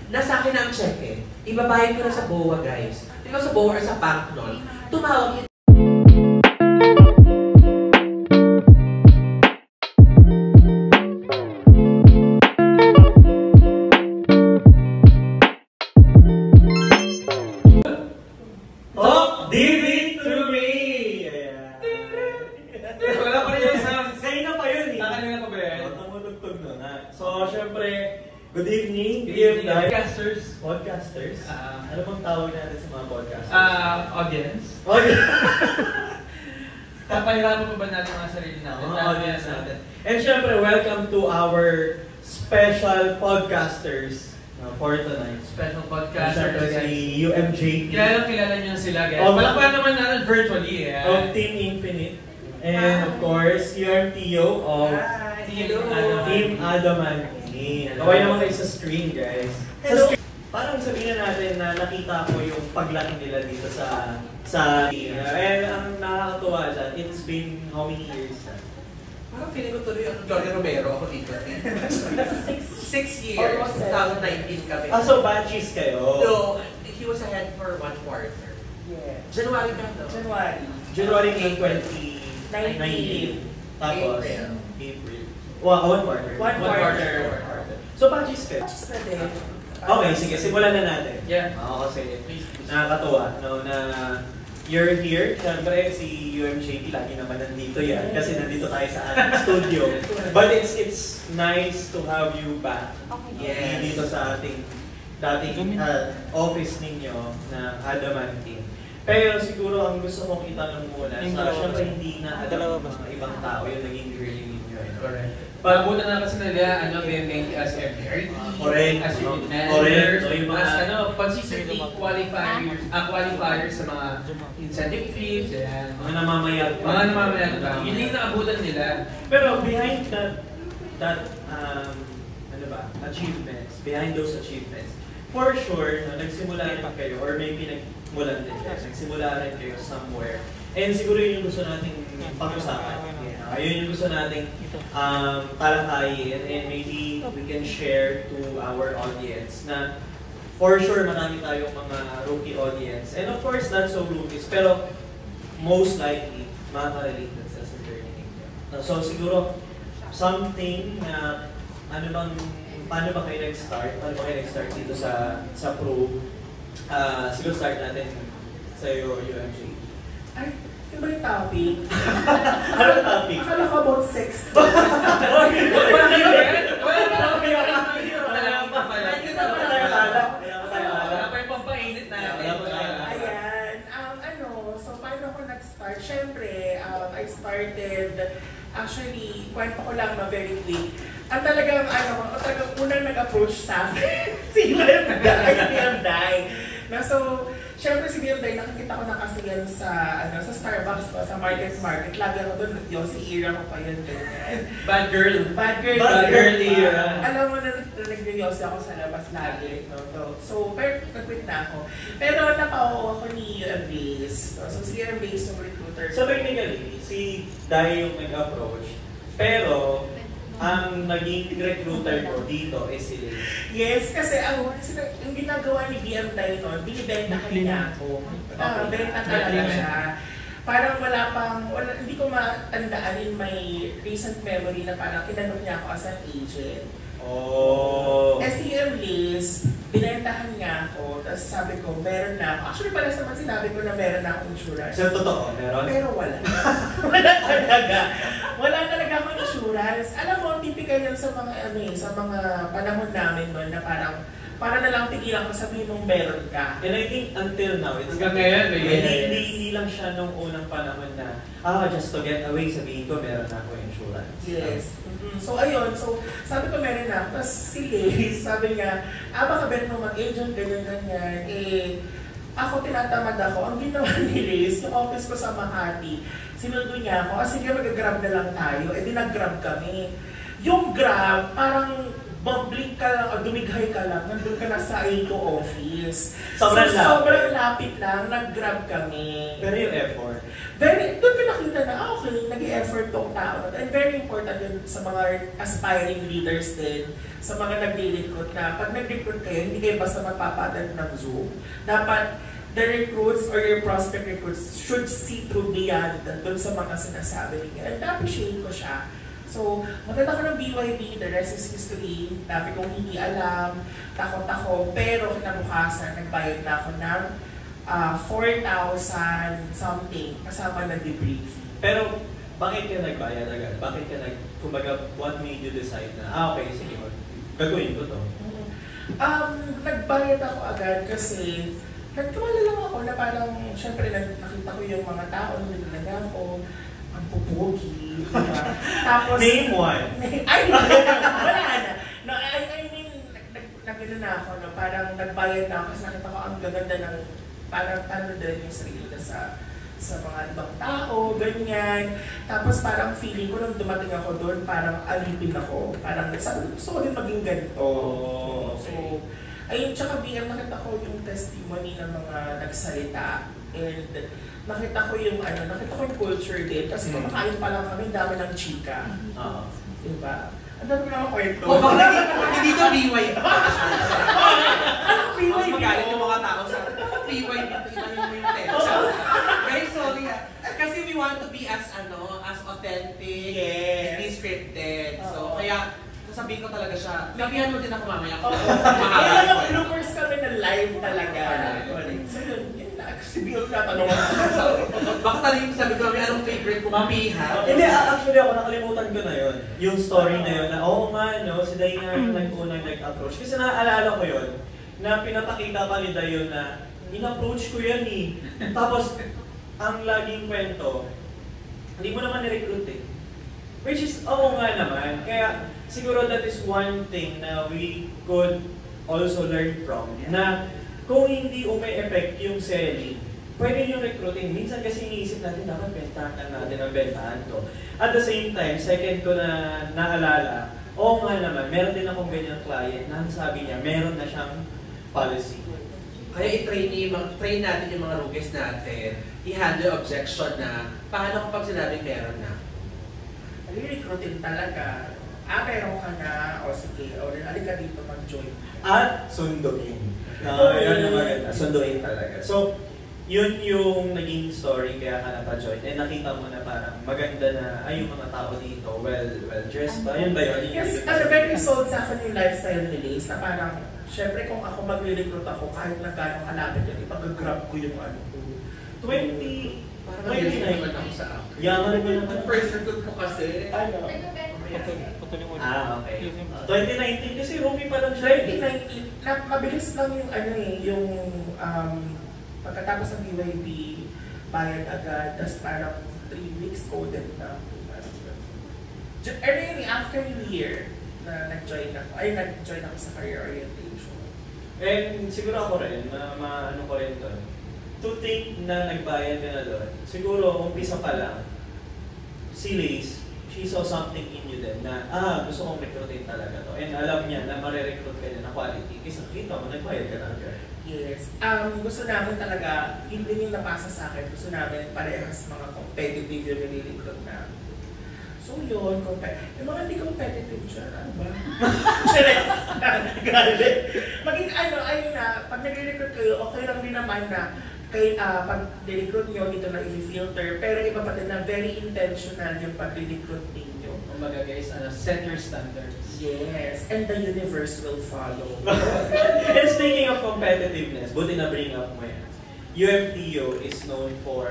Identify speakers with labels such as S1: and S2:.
S1: nasa akin na ang check-in. Ibabayad ko na sa BOA, guys. Di ba sa BOA or sa bank nun, tumawag yung
S2: good evening, dear podcasters. Ano bang tawag natin sa mga podcasters?
S3: Audience. Papahirapan pa ba natin mga sarili natin?
S2: Audience natin. And syempre, welcome to our special podcasters for tonight.
S3: Special podcasters.
S2: Syempre si UMJP.
S3: Kilala nyo na sila, guys. Palakpakan naman natin virtually.
S2: Of Team Infinite. And of course, your Tio of Team Adamant. Okay naman kayo sa screen, guys. Sa screen, parang sabihin natin na nakita ko yung paglaki nila dito sa and ang nakakatuwa dyan, it's been how many years na?
S1: Parang feeling ko tuloy ang Gloria Romero ako dito. 6 years. 2019 kami.
S2: So batches kayo?
S1: No, he was ahead for 1 quarter.
S4: Yeah.
S1: January ka, no?
S4: January
S2: 2019. Tapos, April. 1 quarter.
S4: 1 quarter.
S2: So, batches kayo?
S4: Batches na din.
S2: Okay, sige. Simulan na natin.
S3: Yeah.
S2: Kasi nakakatuwa, no, na you're here. Siyempre, si UMJP lagi naman nandito yan. Kasi nandito tayo sa ating studio. But it's nice to have you back.
S1: Yes.
S2: Dito sa ating dating office ninyo na Adamantine. Pero siguro ang gusto kong itanong muna, siyempre hindi na alam ng mga ibang tao yung naging journey ninyo.
S3: Correct. Pagbutan na kasi nila, BMA as MRT, as unit manager, as consistently qualifiers sa mga incentive fees,
S2: mga namamayag
S3: lang. Yun yung naabutan nila.
S2: Pero behind that achievements, behind those achievements, for sure, nagsimula rin kayo, or maybe nagmulan din kayo, nagsimula rin kayo somewhere. And siguro yun yung gusto nating pag-usapan. Ayun yung gusto nating talakayin, and maybe we can share to our audience na for sure marami tayong mga rookie audience. And of course, not so rookies, pero most likely, makaka-relate sa journey ninyo. So siguro, something na paano ba kayo nag-start? Paano ba kayo nag-start dito sa Pro? Siguro start natin sa iyo, UMJ.
S4: Ay, yung ba yung topic?
S2: Ano yung topic?
S4: Akala ko about sex. So paano ako nag-start? Siyempre, I started, actually, kwento ko lang na very quick. Ang talagang unang nag-approach sa akin, si Day. So, syempre si Day, nakikita ko na kasi yan sa Starbucks ko, sa Market. Lagi ako doon, Yossi era ko pa yun.
S3: Bad girl.
S4: Bad girl. Alam mo na nag-Yossi ako sa labas lagi. No? So, pero nag-quit na ako. Pero napao ako ni Base. So, si Base yung recruiter.
S2: So, technically, si Day yung nag-approach, pero ang naging recruiter ko dito is si Liz.
S4: Yes, kasi yung ginagawa ni BM Day noon, binibenta niya ako. Benta talaga siya. Parang hindi ko matandaan in my recent memory na parang kinanong niya ako as an agent.
S2: Oh.
S4: SEM Liz, binentahan niya ako, tapos sabi ko, meron na ako. Actually, pala naman sinabi ko na meron na akong insurance.
S2: So, totoo, meron?
S4: Pero wala. Wala talaga akong insurance. Alam mo, typical yan sa mga panahon namin noon na para na lang tigilan ko sabihin mong meron ka.
S2: And I think until now, it's
S3: hanggang ngayon,
S2: hindi lang siya nung unang panahon na, just to get away, sabihin ko, meron na ako insurance.
S4: Yes. So, ayun. So, sabi ko meron na. Tapos si Liz, sabi niya, baka meron mo mag-agent, ganyan-ganyan. Ako tinatamad ako. Ang ginawa ni Liz, yung office ko sa Makati, sinundo niya ako, sige mag-grab na lang tayo. Di nag-grab kami. Yung grab, parang bumbling ka lang, o dumighay ka lang, nandun ka na sa A2 office.
S2: Sobrang lapit.
S4: Sobrang lapit lang, nag-grab kami.
S2: Pero yung effort.
S4: doon ko nakita na, okay, nag-i-effort tong tao. And very important yun sa mga aspiring leaders din, sa mga nag-recruit na pag nag-recruit kayo, hindi kayo basta magpapattern ng Zoom. Dapat the recruits or your prospect recruits should see through beyond doon sa mga sinasabi niya. And na-appreciate ko siya. So, maganda ko ng BYB, the rest is history. Dami kong hindi alam, takot ako, pero kinabukasan, nagbayad na ako ng 4,000 something kasama na debriefing.
S2: Pero, bakit ka nagbayad agad? Bakit ka kumbaga, what made you decide na, okay, sige, gagawin ko to?
S4: Nagbayad ako agad kasi nagtiwala lang ako na parang, syempre, nakita ko yung mga tao na naglaga ako, ang pupugi, diba? Tapos,
S2: name one.
S4: Ay, wala na. No, I mean, nagano na ako, no? Parang nagbayad na ako kasi nakita ko ang gaganda ng parang ano din yung sarili na sa mga ibang tao, ganyan. Tapos parang feeling ko nung dumating ako doon, parang alipin ako. Parang sabi ko, gusto ko din maging ganito.
S2: Oh, okay.
S4: So, ayun, tsaka BM, nakita ko yung testimony ng mga nagsalita. And nakita ko yung culture din. Kasi kumakain pa lang kami, dami ng chika. Diba? Ang dami ko naman kwento.
S1: Hindi to BYB.
S4: BYB?
S1: Magalit yung mga tao sa BYB. Iba yung tensa. Guys, sorry kasi we want to be as authentic, hindi scripted. So, kaya sasabihin ko talaga siya, gabihan mo din ako mamaya.
S4: Kaya lang bloopers kami na live talaga. So yun na. Kasi bigyan ko natanong.
S1: Baka talagang sabi ko kami, anong favorite ko? Mapiha?
S2: Hindi, actually ako nakalimutan ko na yun. Yung story na yun na, oo nga, no, si Day nga yung nag-unang nag-approach. Kasi naaalala ko yun, na pinapakita pa ni Day yun na, in-approach ko yan eh. Tapos, ang laging kwento, hindi mo naman ni-recruit eh. Which is, oo nga naman. Kaya, siguro that is one thing na we could also learn from. Na kung hindi umi-effect yung selling, pwede yung recruiting. Minsan kasi iniisip natin, dapat bentahan natin ang bentahan to. At the same time, second ko na naalala, oo nga naman, meron din akong ganyang client na sabi niya, meron na siyang policy.
S1: Kaya i-train natin yung mga rookies natin, i-handle objection na, paano kapag sinabing meron na?
S4: Recruiting talaga. Meron ka na, o sige, o alika dito mag-join.
S2: At sunduin. Yun ang maganda. Sunduin talaga. So, yun yung naging story kaya ka napa-join. And nakita mo na parang maganda na, ay yung mga tao dito, well-dressed ba? Yun ba yun?
S4: Yes, very sold sa akin yung lifestyle ni Liz na parang, syempre kung ako mag-recruit ako, kahit na gano'ng kalapit yun, ipag-grab ko yung ano ko.
S1: 29 naman ako sa akin.
S2: Yaman mo naman.
S1: First recruit ko kasi.
S4: Ano?
S2: Okay. 2019 kasi rookie pa lang siya.
S4: 2019, mabilis lang yung yung pagkatapos ng BYB, bayad agad, tapos parang 3 weeks coded na. Early after New Year, na nag-join ako sa career orientation.
S2: And siguro ako rin, ano ko rin doon, to think na nagbayad ka na doon, siguro umpisa pa lang, si Liz, she saw something in you din na, gusto kong recruitin talaga to. And alam niya na marirecruit ka niya na quality. Kasi nakita mo, nagbayad ka na agad.
S4: Yes. Gusto namin talaga, hindi yung napasa sa akin, gusto namin parehas mga competitive yung nilirecruit namin. So yun, yung mga hindi competitive siya, ano ba? Galit. Maging ayun na, pag nag-recruit kayo, okay lang din naman na pag recruit nyo, dito na i-filter, pero iba pa din na very intentional yung pag-recruit ninyo.
S3: Kumbaga guys, set your standards.
S4: Yes, and the universe will follow.
S2: And speaking of competitiveness, buti na bring up mo yan. UMTO is known for